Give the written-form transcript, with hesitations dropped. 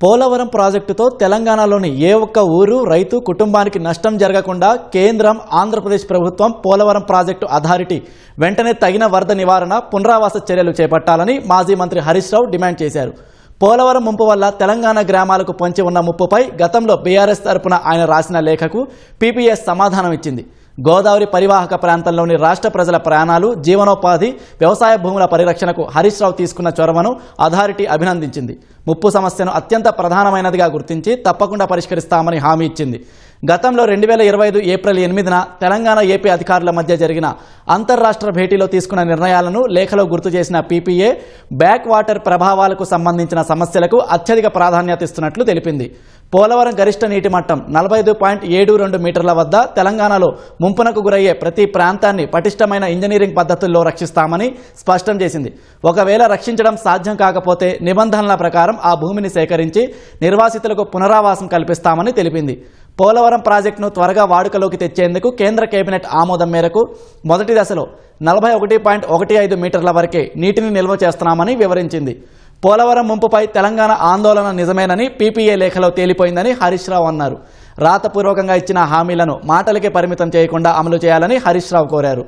పోలవరం ప్రాజెక్టుతో తెలంగాణలోని ఏ ఒక్క ఊరు రైతు కుటుంబానికి నష్టం జరగకుండా కేంద్రం ఆంధ్రప్రదేశ్ ప్రభుత్వం పోలవరం ప్రాజెక్టు అథారిటీ వెంటనే తగిన వరద నివారణ పునరావాస చర్యలు చేపట్టాలని మాజీ మంత్రి హరీష్ రావు డిమాండ్ చేశారు. పోలవరం ముంపు వల్ల తెలంగాణ గ్రామాలకు పొంచి ఉన్న ముప్పుపై గతంలో బీఆర్ఎస్ తరపున ఆయన రాసిన లేఖకు పీపీఎస్ సమాధానం ఇచ్చింది. గోదావరి పరివాహక ప్రాంతంలోని రాష్ట్ర ప్రజల ప్రాణాలు, జీవనోపాధి, వ్యవసాయ భూముల పరిరక్షణకు హరీష్ రావు తీసుకున్న చొరవను అథారిటీ అభినందించింది. ముప్పు సమస్యను అత్యంత ప్రధానమైనదిగా గుర్తించి తప్పకుండా పరిష్కరిస్తామని హామీ ఇచ్చింది. గతంలో 2025 ఏప్రిల్ 8న తెలంగాణ ఏపీ అధికారుల మధ్య జరిగిన అంతర్రాష్ట్ర భేటీలో తీసుకున్న నిర్ణయాలను లేఖలో గుర్తు చేసిన పీపీఏ బ్యాక్ వాటర్ ప్రభావాలకు సంబంధించిన సమస్యలకు అత్యధిక ప్రాధాన్యత ఇస్తున్నట్లు తెలిపింది. పోలవరం గరిష్ట నీటి మట్టం 45.72 మీటర్ల వద్ద తెలంగాణలో ముంపునకు గురయ్యే ప్రతి ప్రాంతాన్ని పటిష్టమైన ఇంజనీరింగ్ పద్ధతుల్లో రక్షిస్తామని స్పష్టం చేసింది. ఒకవేళ రక్షించడం సాధ్యం కాకపోతే నిబంధనల ప్రకారం ఆ భూమిని సేకరించి నిర్వాసితులకు పునరావాసం కల్పిస్తామని తెలిపింది. పోలవరం ప్రాజెక్టును త్వరగా వాడుకలోకి తెచ్చేందుకు కేంద్ర కేబినెట్ ఆమోదం మేరకు మొదటి దశలో 41.15 మీటర్ల వరకే నీటిని నిల్వ చేస్తున్నామని వివరించింది. పోలవరం ముంపుపై తెలంగాణ ఆందోళన నిజమేనని పీపీఏ లేఖలో తేలిపోయిందని హరీష్ రావు అన్నారు. రాతపూర్వకంగా ఇచ్చిన హామీలను మాటలకే పరిమితం చేయకుండా అమలు చేయాలని హరీష్ రావు కోరారు.